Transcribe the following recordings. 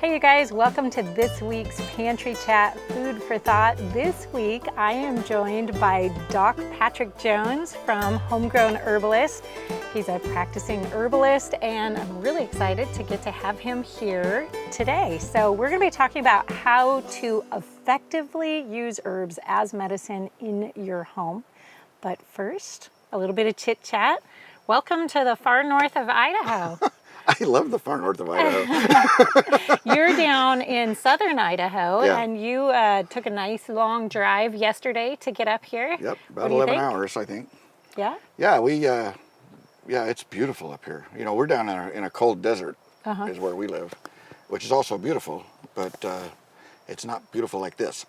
Hey you guys, welcome to this week's Pantry Chat Food for Thought. This week I am joined by Doc Patrick Jones from Homegrown Herbalist. He's a practicing herbalist and I'm really excited to get to have him here today. So we're going to be talking about how to effectively use herbs as medicine in your home. But first, a little bit of chit chat. Welcome to the far north of Idaho. I love the far north of Idaho. You're down in southern Idaho, Yeah. and you took a nice long drive yesterday to get up here. Yep, What about do you 11 think? hours, I think. Yeah? Yeah, it's beautiful up here. You know, we're down in a cold desert, is where we live, which is also beautiful, but it's not beautiful like this.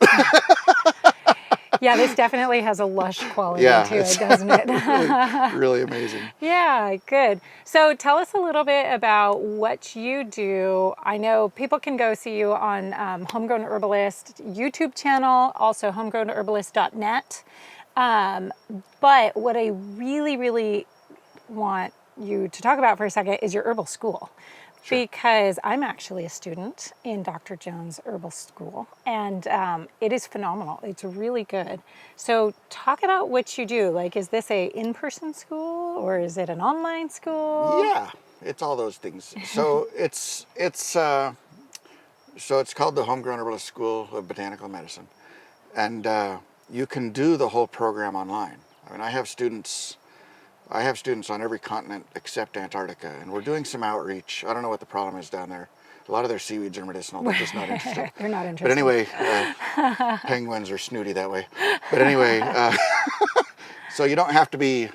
Yeah, this definitely has a lush quality Yeah, to it's it, doesn't it? really amazing. Yeah, good. So tell us a little bit about what you do. I know people can go see you on Homegrown Herbalist YouTube channel, also homegrownherbalist.net. But what I really want you to talk about for a second is your herbal school. Sure. Because I'm actually a student in Dr. Jones' herbal school, and it is phenomenal. It's really good. So talk about what you do. Like, is this a in-person school or is it an online school? Yeah, it's all those things. So it's called the Homegrown Herbalist School of Botanical Medicine, and you can do the whole program online. I mean, I have students on every continent except Antarctica, and we're doing some outreach. I don't know what the problem is down there. A lot of their seaweeds are medicinal. They're just not interested. They're not interested. But anyway, penguins are snooty that way. But anyway, so you don't have to be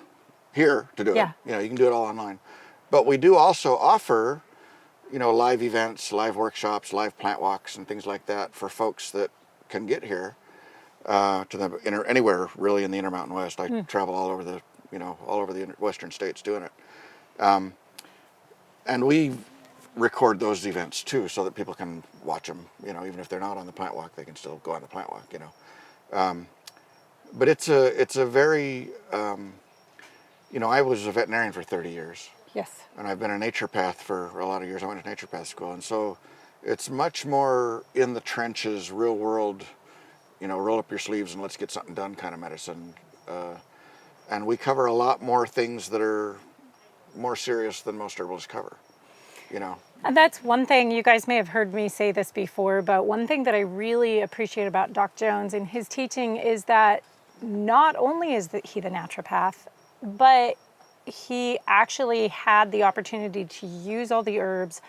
here to do it. You know, you can do it all online. But we do also offer, you know, live events, live workshops, live plant walks, and things like that for folks that can get here to anywhere really in the Intermountain West. I travel all over the western states doing it. And we record those events too so that people can watch them, you know, even if they're not on the plant walk, they can still go on the plant walk, you know. But it's a very, you know, I was a veterinarian for 30 years. Yes. And I've been a naturopath for a lot of years. I went to naturopath school. And so it's much more in the trenches, real world, you know, roll up your sleeves and let's get something done kind of medicine. And we cover a lot more things that are more serious than most herbalists cover, you know. And that's one thing, you guys may have heard me say this before, but one thing that I really appreciate about Doc Jones and his teaching is that not only is he the naturopath, but he actually had the opportunity to use all the herbs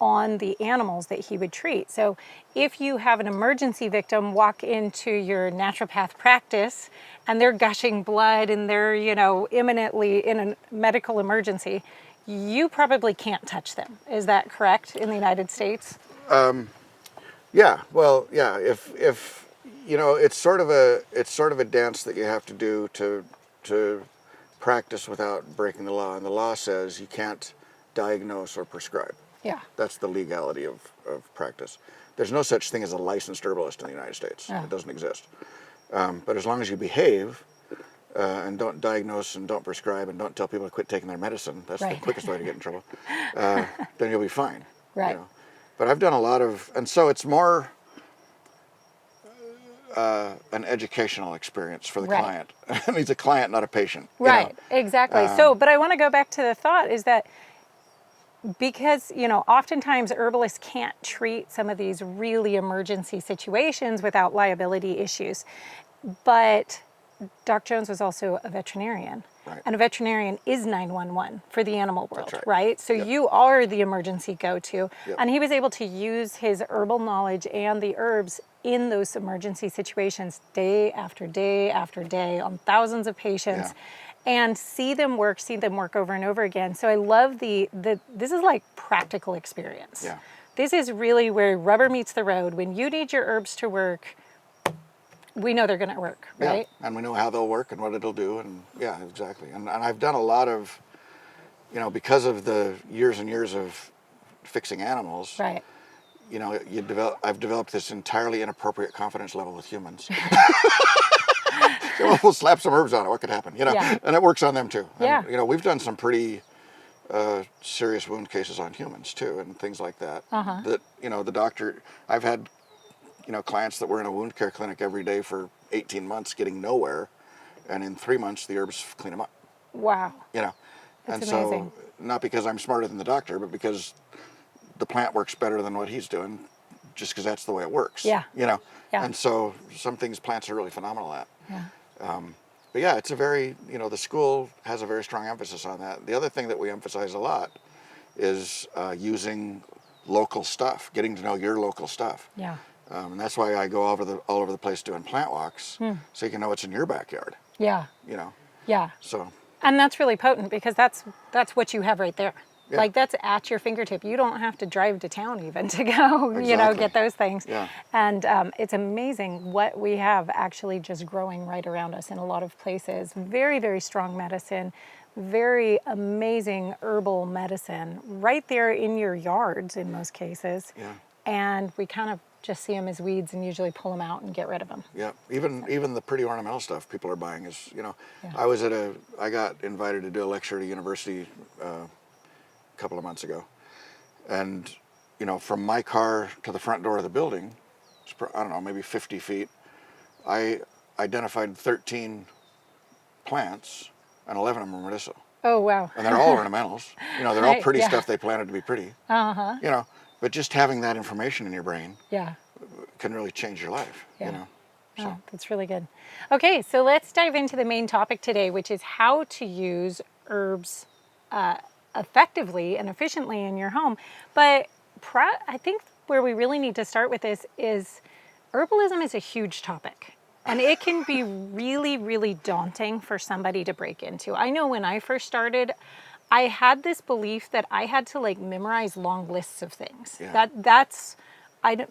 on the animals that he would treat. So if you have an emergency victim walk into your naturopath practice and they're gushing blood and they're, you know, imminently in a medical emergency, you probably can't touch them. Is that correct in the United States? Yeah, well, yeah, if you know, it's sort of a dance that you have to do to practice without breaking the law. And the law says you can't diagnose or prescribe. Yeah. That's the legality of practice. There's no such thing as a licensed herbalist in the United States. Yeah. It doesn't exist. But as long as you behave and don't diagnose and don't prescribe and don't tell people to quit taking their medicine, that's the quickest way to get in trouble, then you'll be fine. Right. You know? But I've done a lot of, and so it's more an educational experience for the client. And he's a client, not a patient. Right, you know? exactly. But I want to go back to the thought is that because, you know, oftentimes herbalists can't treat some of these really emergency situations without liability issues. But Doc Jones was also a veterinarian. Right. And a veterinarian is 911 for the animal world, That's right? So Yep. you are the emergency go-to. Yep. And he was able to use his herbal knowledge and the herbs in those emergency situations day after day after day on thousands of patients. Yeah. And see them work over and over again. So I love this is like practical experience. Yeah. This is really where rubber meets the road. When you need your herbs to work, we know they're going to work, right? Yeah. And we know how they'll work and what it'll do. And yeah, exactly. And I've done a lot of, you know, because of the years and years of fixing animals, Right. you know, I've developed this entirely inappropriate confidence level with humans. So we'll slap some herbs on it. What could happen? You know, Yeah. and it works on them too. And, Yeah. you know, we've done some pretty serious wound cases on humans too, and things like that. Uh-huh. That, you know, the doctor, I've had, you know, clients that were in a wound care clinic every day for 18 months getting nowhere, and in 3 months the herbs clean them up. Wow. You know, That's and amazing. so not because I'm smarter than the doctor, but because the plant works better than what he's doing, just because that's the way it works. Yeah. You know, Yeah. and so some things plants are really phenomenal at. Yeah. But yeah, it's a very, you know, the school has a very strong emphasis on that. The other thing that we emphasize a lot is using local stuff, getting to know your local stuff. Yeah. And that's why I go all over the place doing plant walks, so you can know what's in your backyard. Yeah. You know. Yeah. So. And that's really potent because that's what you have right there. Yeah. Like that's at your fingertip. You don't have to drive to town even to go, you know, Exactly. get those things. Yeah. And it's amazing what we have actually just growing right around us in a lot of places. Very, very strong medicine, very amazing herbal medicine right there in your yards in most cases. Yeah. And we kind of just see them as weeds and usually pull them out and get rid of them. Yeah, even the pretty ornamental stuff people are buying is, you know, Yeah. I got invited to do a lecture at a university a couple of months ago, and, you know, from my car to the front door of the building, it's, I don't know, maybe 50 feet, I identified 13 plants, and 11 of them were medicinal. Oh, wow. And they're all ornamentals. You know, they're all Right, pretty yeah. stuff they planted to be pretty. Uh-huh. You know, but just having that information in your brain Yeah. can really change your life, Yeah. you know. So. Oh, that's really good. Okay, so let's dive into the main topic today, which is how to use herbs effectively and efficiently in your home. But I think where we really need to start with this is herbalism is a huge topic. And it can be really, really daunting for somebody to break into. I know when I first started, I had this belief that I had to like memorize long lists of things. Yeah.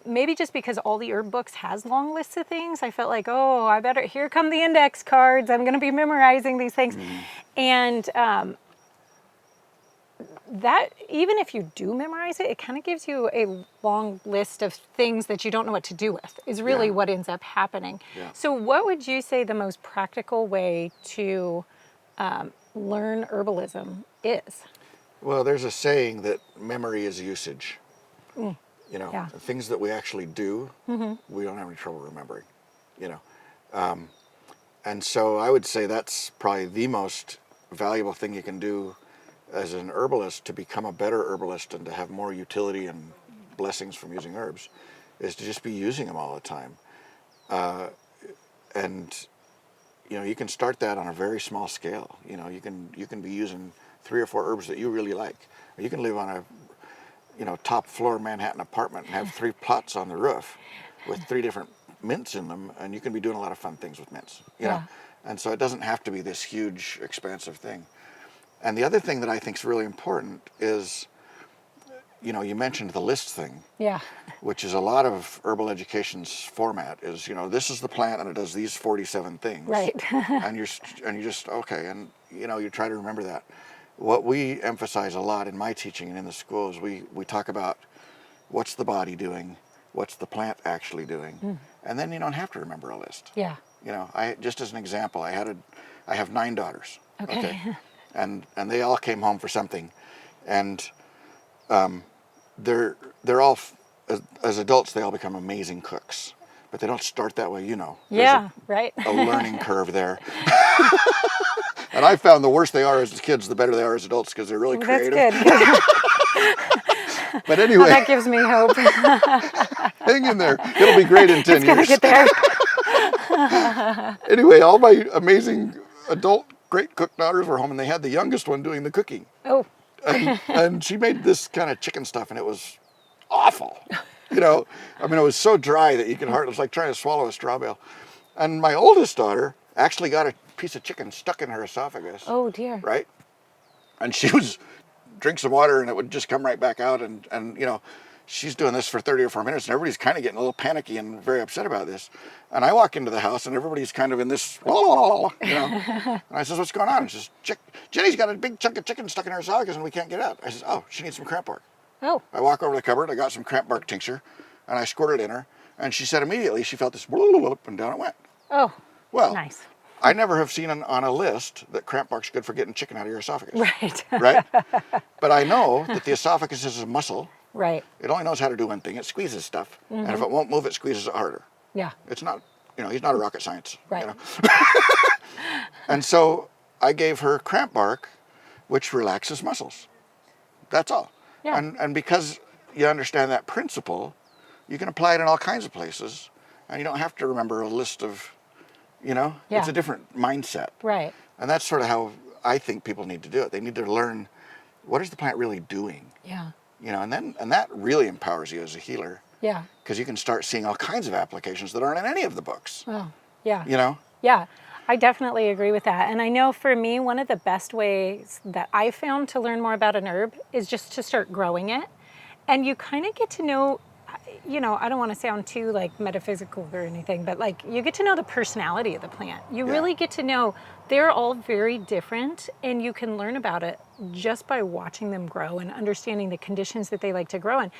Maybe just because all the herb books has long lists of things, I felt like, oh, I better, here come the index cards. I'm going to be memorizing these things. And that, even if you do memorize it, it kind of gives you a long list of things that you don't know what to do with, is really Yeah. what ends up happening. Yeah. So what would you say the most practical way to learn herbalism is? Well, there's a saying that memory is usage. You know, Yeah. the things that we actually do, we don't have any trouble remembering, you know. And so I would say that's probably the most valuable thing you can do as an herbalist to become a better herbalist and to have more utility and blessings from using herbs, is to just be using them all the time. And, you know, you can start that on a very small scale. You know, you can be using 3 or 4 herbs that you really like. Or you can live on a, you know, top floor Manhattan apartment and have 3 pots on the roof with 3 different mints in them, and you can be doing a lot of fun things with mints, you know. And so it doesn't have to be this huge, expansive thing. And the other thing that I think is really important is, you know, you mentioned the list thing. Yeah. Which is a lot of herbal education's format is, you know, this is the plant and it does these 47 things. Right. and you just, okay, and, you know, you try to remember that. What we emphasize a lot in my teaching and in the schools, we talk about what's the body doing, what's the plant actually doing, and then you don't have to remember a list. Yeah. You know, just as an example, I have 9 daughters. Okay. And they all came home for something, and they're all as adults they all become amazing cooks, but they don't start that way, you know. Yeah. Right. A learning curve there. And I found the worse they are as kids, the better they are as adults, because they're really creative. That's good. But anyway, Well, that gives me hope. hang in there. It'll be great in 10 It's gonna years. get there. Anyway, all my amazing adult great cook daughters were home, and they had the youngest one doing the cooking. Oh. And she made this kind of chicken stuff, and it was awful. You know, I mean, it was so dry that you could hardly, it was like trying to swallow a straw bale. And my oldest daughter actually got a piece of chicken stuck in her esophagus. Oh dear. Right? And she was drink some water, and it would just come right back out. And you know, she's doing this for 30 or 40 minutes, and everybody's kind of getting a little panicky and very upset about this. And I walk into the house, and everybody's kind of in this, you know. And I says, what's going on? And she says, Jenny's got a big chunk of chicken stuck in her esophagus, and we can't get out. I says, oh, she needs some cramp bark. Oh. I walk over to the cupboard, I got some cramp bark tincture, and I squirted it in her. And she said immediately she felt this, and down it went. Oh. Well, Nice. I never have seen on a list that cramp bark's good for getting chicken out of your esophagus. Right. Right? But I know that the esophagus is a muscle. Right. It only knows how to do one thing. It squeezes stuff. And if it won't move, it squeezes it harder. Yeah. It's not, he's not a rocket science. Right. And so I gave her cramp bark, which relaxes muscles. That's all. Yeah. And because you understand that principle, you can apply it in all kinds of places. And you don't have to remember a list of, it's a different mindset. Right. And that's sort of how I think people need to do it. They need to learn, what is the plant really doing? Yeah. And that really empowers you as a healer. Yeah. Because you can start seeing all kinds of applications that aren't in any of the books. Oh, yeah. Yeah. I definitely agree with that. And I know for me, one of the best ways that I found to learn more about an herb is just to start growing it. And you kind of get to know, I don't want to sound too like metaphysical or anything, but like you get to know the personality of the plant. You really get to know they're all very different, and you can learn about it just by watching them grow and understanding the conditions that they like to grow in.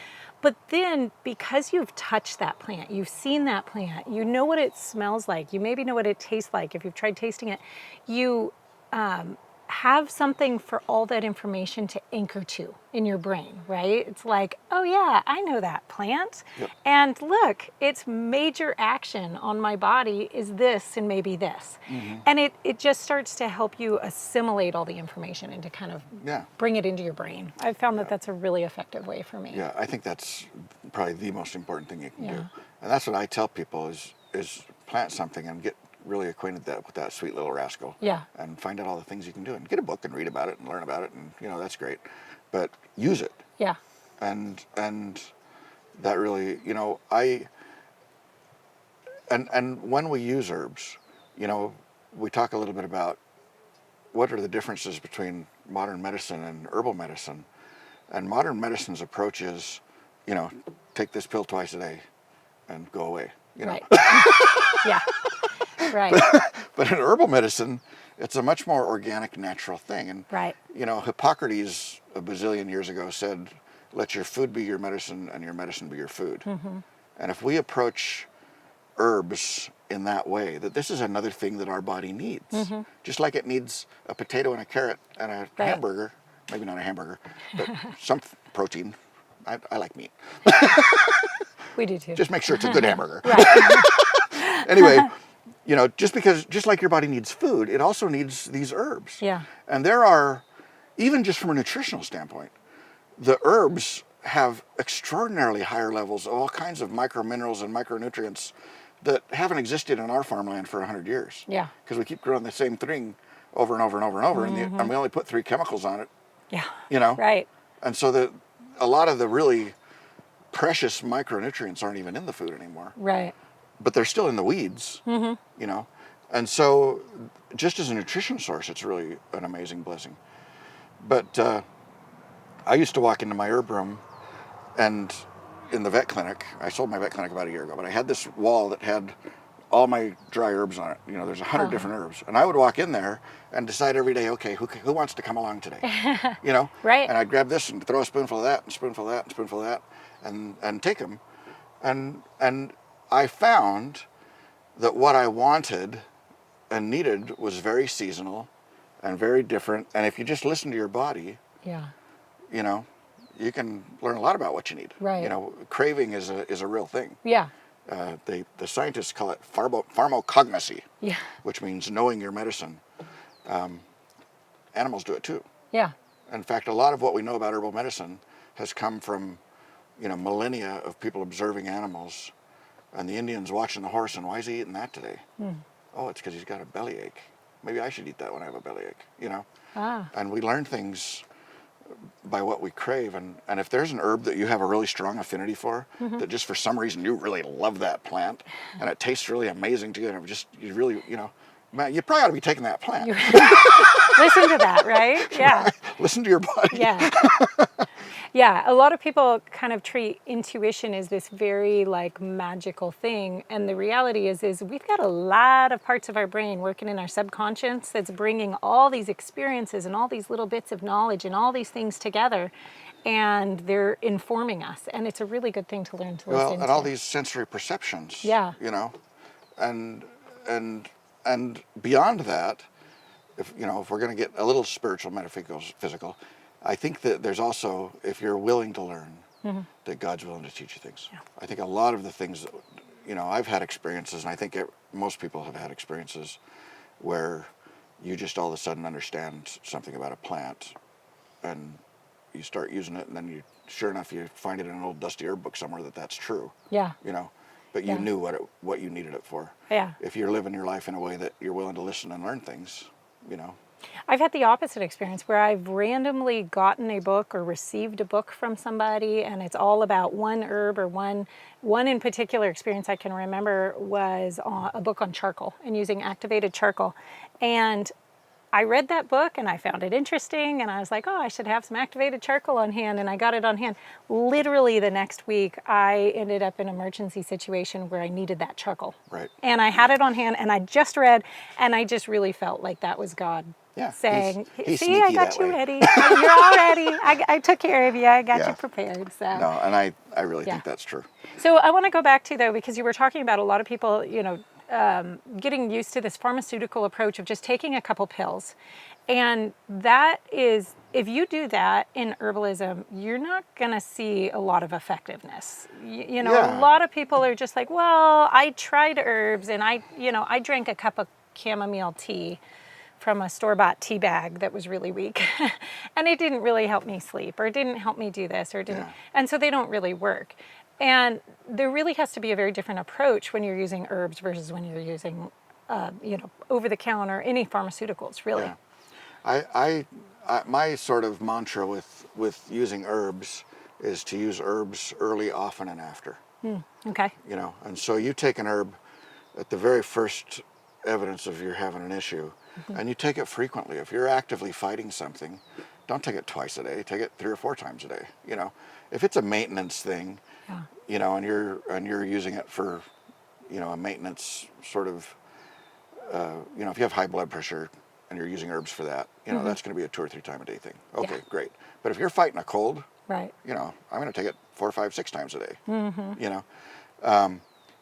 But then because you've touched that plant, you've seen that plant, you know what it smells like, you maybe know what it tastes like if you've tried tasting it, you have something for all that information to anchor to in your brain, right? It's like, oh yeah, I know that plant. Yep. And look, its major action on my body is this and maybe this. And it just starts to help you assimilate all the information and to kind of bring it into your brain. I've found that that's a really effective way for me. Yeah, I think that's probably the most important thing you can do. And that's what I tell people is plant something and get really acquainted with that sweet little rascal. Yeah. And find out all the things you can do and get a book and read about it and learn about it, and that's great. But use it. Yeah. And that really, and when we use herbs, we talk a little bit about what are the differences between modern medicine and herbal medicine. And modern medicine's approach is, take this pill twice a day and go away. Right. Yeah. Right. But in herbal medicine, it's a much more organic, natural thing. And, Hippocrates a bazillion years ago said, let your food be your medicine and your medicine be your food. And if we approach herbs in that way, that this is another thing that our body needs, just like it needs a potato and a carrot and a hamburger, maybe not a hamburger, but some protein. I like meat. We do too. Just make sure it's a good hamburger. Right. Anyway, just like your body needs food, it also needs these herbs. Yeah. And there are, even just from a nutritional standpoint, the herbs have extraordinarily higher levels of all kinds of microminerals and micronutrients that haven't existed in our farmland for 100 years. Yeah. Because we keep growing the same thing over and over and over and over, and we only put 3 chemicals on it. Yeah. Right. And so a lot of the really precious micronutrients aren't even in the food anymore. Right. But they're still in the weeds, And so just as a nutrition source, it's really an amazing blessing. But I used to walk into my herb room, and in the vet clinic, I sold my vet clinic about a year ago, but I had this wall that had all my dry herbs on it. There's 100 different herbs. And I would walk in there and decide every day, okay, who wants to come along today? Right. And I'd grab this and throw a spoonful of that, and a spoonful of that, and a spoonful of that, and take them. And I found that what I wanted and needed was very seasonal and very different. And if you just listen to your body, you can learn a lot about what you need. Right. Craving is a real thing. Yeah. The scientists call it pharmacognosy, which means knowing your medicine. Animals do it too. Yeah. In fact, a lot of what we know about herbal medicine has come from, millennia of people observing animals, and the Indians watching the horse, and why is he eating that today? Oh, it's because he's got a bellyache. Maybe I should eat that when I have a bellyache, And we learn things by what we crave, and if there's an herb that you have a really strong affinity for, that just for some reason you really love that plant, and it tastes really amazing to you, and you really, man, you probably ought to be taking that plant. Listen to that, right? Yeah. Right? Listen to your body. Yeah. Yeah, a lot of people kind of treat intuition as this very magical thing, and the reality is we've got a lot of parts of our brain working in our subconscious that's bringing all these experiences and all these little bits of knowledge and all these things together, and they're informing us, and it's a really good thing to learn to listen to. And all these sensory perceptions. Yeah. And and beyond that, if we're going to get a little spiritual, metaphysical, physical, I think that there's also, if you're willing to learn, that God's willing to teach you things. Yeah. I think a lot of the things that, I've had experiences, and I think most people have had experiences where you just all of a sudden understand something about a plant, and you start using it, and then sure enough, you find it in an old dusty herb book somewhere that's true. Yeah. But you knew what you needed it for. Yeah. If you're living your life in a way that you're willing to listen and learn things, I've had the opposite experience where I've randomly gotten a book or received a book from somebody, and it's all about one herb or one in particular experience I can remember was a book on charcoal and using activated charcoal. And I read that book and I found it interesting, and I was like, oh, I should have some activated charcoal on hand, and I got it on hand. Literally the next week, I ended up in an emergency situation where I needed that charcoal. Right. And I had it on hand, and I just read, and I just really felt like that was God saying, he's see, I got you ready. You're all ready. I took care of you. I got you prepared. So. No, and I really think that's true. So I want to go back to, though, because you were talking about a lot of people, getting used to this pharmaceutical approach of just taking a couple pills. And that is, if you do that in herbalism, you're not going to see a lot of effectiveness. A lot of people are just like, well, I tried herbs, and I drank a cup of chamomile tea from a store-bought tea bag that was really weak and it didn't really help me sleep, or it didn't help me do this, or didn't. And so they don't really work. And there really has to be a very different approach when you're using herbs versus when you're using, over-the-counter, any pharmaceuticals, really. Yeah. My sort of mantra with using herbs is to use herbs early, often, and after. Okay. And so you take an herb at the very first evidence of you're having an issue, and you take it frequently. If you're actively fighting something, don't take it twice a day. Take it 3 or 4 times a day. If it's a maintenance thing, and you're using it for, a maintenance sort of, if you have high blood pressure and you're using herbs for that, that's going to be a 2 or 3 time a day thing. Okay, great. But if you're fighting a cold, right, I'm going to take it 4, 5, 6 times a day.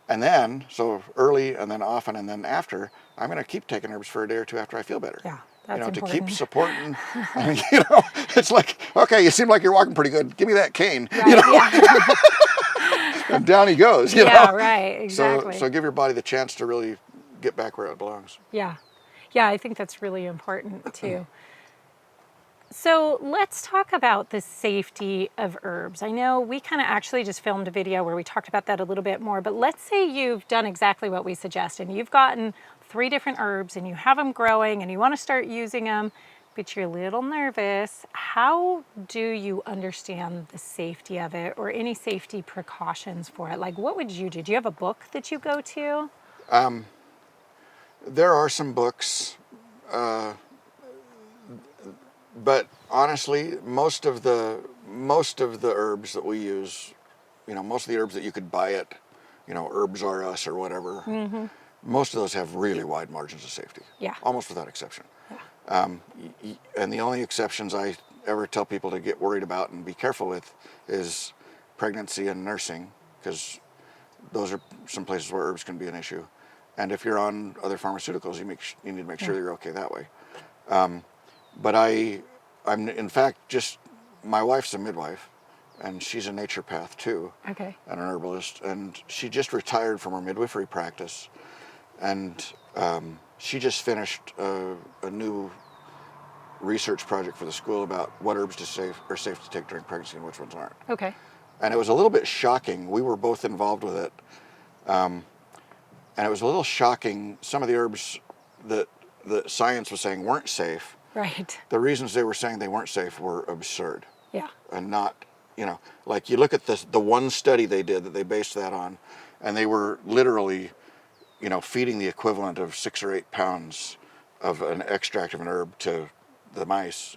And then, so early and then often and then after, I'm going to keep taking herbs for a day or 2 after I feel better. Yeah, that's important. To keep supporting. It's like, okay, you seem like you're walking pretty good. Give me that cane. Right, And down he goes. Yeah, right, exactly. So give your body the chance to really get back where it belongs. Yeah, I think that's really important too. So let's talk about the safety of herbs. I know we kind of actually just filmed a video where we talked about that a little bit more, but let's say you've done exactly what we suggest and you've gotten 3 different herbs and you have them growing and you want to start using them, but you're a little nervous. How do you understand the safety of it, or any safety precautions for it? Like, what would you do? Do you have a book that you go to? There are some books. But honestly, most of the herbs that we use, most of the herbs that you could buy at, Herbs R Us or whatever, most of those have really wide margins of safety. Yeah. Almost without exception. Yeah. And the only exceptions I ever tell people to get worried about and be careful with is pregnancy and nursing, because those are some places where herbs can be an issue. And if you're on other pharmaceuticals, you need to make sure you're okay that way. But I'm in fact my wife's a midwife, and she's a naturopath too. Okay. And an herbalist, and she just retired from her midwifery practice, and she just finished a new research project for the school about what herbs are safe to take during pregnancy and which ones aren't. Okay. And it was a little bit shocking. We were both involved with it, and it was a little shocking. Some of the herbs that science was saying weren't safe. Right. The reasons they were saying they weren't safe were absurd. Yeah. And not, like you look at the one study they did that they based that on, and they were literally, feeding the equivalent of 6 or 8 pounds of an extract of an herb to the mice,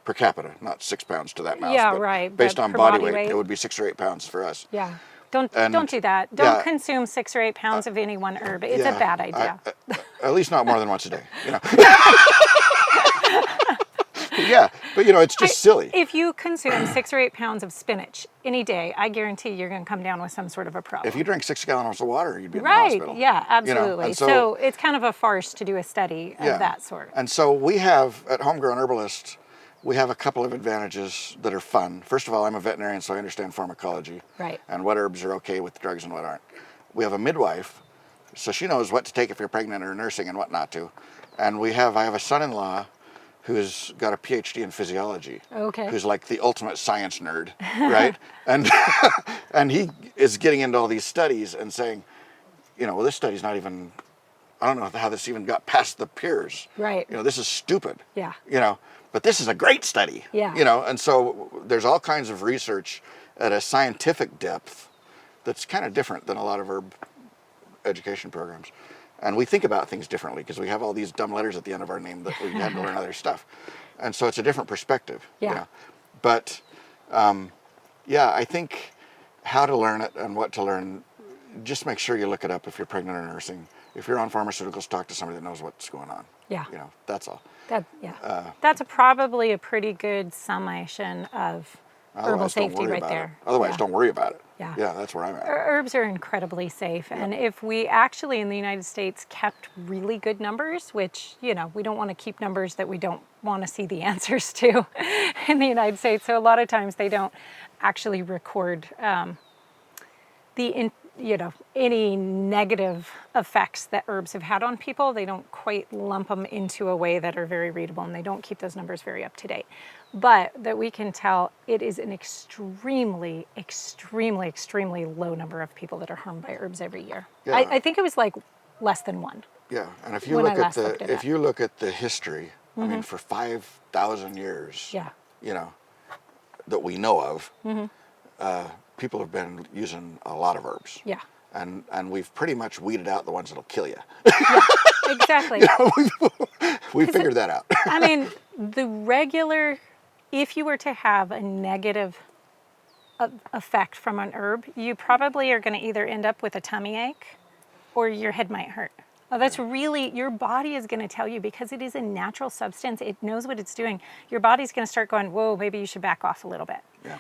per capita, not 6 pounds to that mouse. Yeah, but right. Based on body weight, it would be 6 or 8 pounds for us. Yeah. Don't do that. Don't consume 6 or 8 pounds of any one herb. It's a bad idea. At least not more than once a day. yeah, but it's just silly. If you consume 6 or 8 pounds of spinach any day, I guarantee you're going to come down with some sort of a problem. If you drink 6 gallons of water, you'd be in the right, hospital. yeah, absolutely. And so it's kind of a farce to do a study of that sort. And so we have, at Homegrown Herbalist, we have a couple of advantages that are fun. First of all, I'm a veterinarian, so I understand pharmacology. Right. And what herbs are okay with drugs and what aren't. We have a midwife, so she knows what to take if you're pregnant or nursing and what not to. And I have a son-in-law who's got a PhD in physiology. Okay. Who's like the ultimate science nerd, right? And and he is getting into all these studies and saying, well, this study's not even, I don't know how this even got past the peers. Right. This is stupid. Yeah. But this is a great study. Yeah. And so there's all kinds of research at a scientific depth that's kind of different than a lot of herb education programs. And we think about things differently because we have all these dumb letters at the end of our name that we had to learn other stuff. And so it's a different perspective. Yeah. But, I think how to learn it and what to learn, just make sure you look it up if you're pregnant or nursing. If you're on pharmaceuticals, talk to somebody that knows what's going on. Yeah. That's all. That's probably a pretty good summation of herbal safety right there. Otherwise, don't worry about it. Yeah. Yeah, that's where I'm at. Herbs are incredibly safe. And if we actually in the United States kept really good numbers, which, we don't want to keep numbers that we don't want to see the answers to in the United States. So a lot of times they don't actually record any negative effects that herbs have had on people. They don't quite lump them into a way that are very readable, and they don't keep those numbers very up to date. But that we can tell it is an extremely, extremely, extremely low number of people that are harmed by herbs every year. Yeah. I think it was like less than 1. Yeah, and if you look at the history, I mean, for 5,000 years, that we know of, people have been using a lot of herbs. Yeah. And we've pretty much weeded out the ones that'll kill you. Yeah, exactly. We figured that out. I mean, if you were to have a negative effect from an herb, you probably are going to either end up with a tummy ache or your head might hurt. Oh, that's really, your body is going to tell you because it is a natural substance. It knows what it's doing. Your body's going to start going, whoa, maybe you should back off a little bit. Yeah.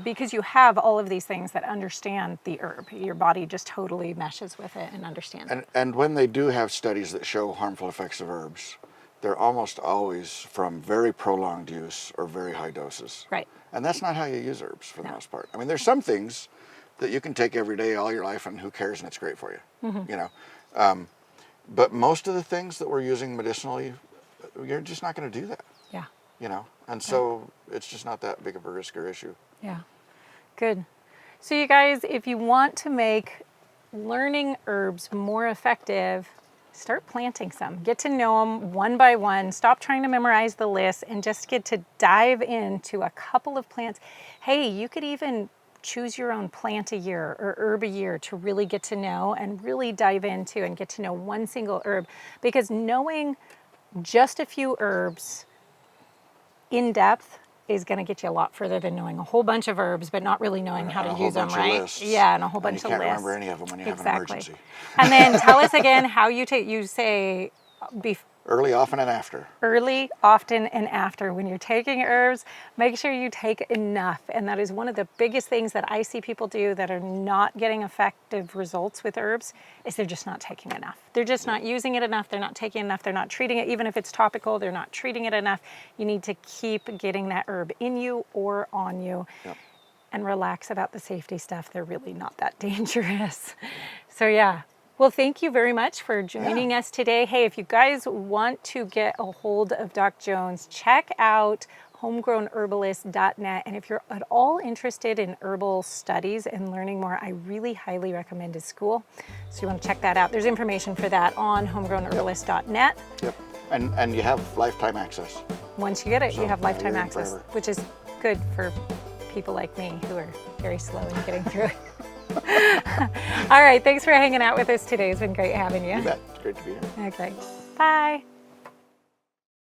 Because you have all of these things that understand the herb. Your body just totally meshes with it and understands it. And when they do have studies that show harmful effects of herbs, they're almost always from very prolonged use or very high doses. Right. And that's not how you use herbs for the most part. I mean, there's some things that you can take every day all your life and who cares, and it's great for you. But most of the things that we're using medicinally, you're just not going to do that. Yeah. And so it's just not that big of a risk or issue. Yeah. Good. So you guys, if you want to make learning herbs more effective, start planting some. Get to know them one by one. Stop trying to memorize the list and just get to dive into a couple of plants. Hey, you could even choose your own plant a year or herb a year to really get to know and really dive into and get to know one single herb. Because knowing just a few herbs in depth is going to get you a lot further than knowing a whole bunch of herbs, but not really knowing how to use them, right? Lists. Yeah, and a whole bunch of lists. You can't remember any of them when you have an emergency. And then tell us again how you say early, often, and after. Early, often, and after. When you're taking herbs, make sure you take enough. And that is one of the biggest things that I see people do that are not getting effective results with herbs, is they're just not taking enough. They're just not using it enough. They're not taking enough. They're not treating it. Even if it's topical, they're not treating it enough. You need to keep getting that herb in you or on you. Yep. And relax about the safety stuff. They're really not that dangerous. So yeah. Well, thank you very much for joining us today. Hey, if you guys want to get a hold of Doc Jones, check out homegrownherbalist.net. And if you're at all interested in herbal studies and learning more, I really highly recommend his school. So you want to check that out. There's information for that on homegrownherbalist.net. Yep. And you have lifetime access. Once you get it, you have lifetime access, which is good for people like me who are very slow in getting through it. All right, thanks for hanging out with us today. It's been great having you. You bet. It's great to be here. Okay. Bye.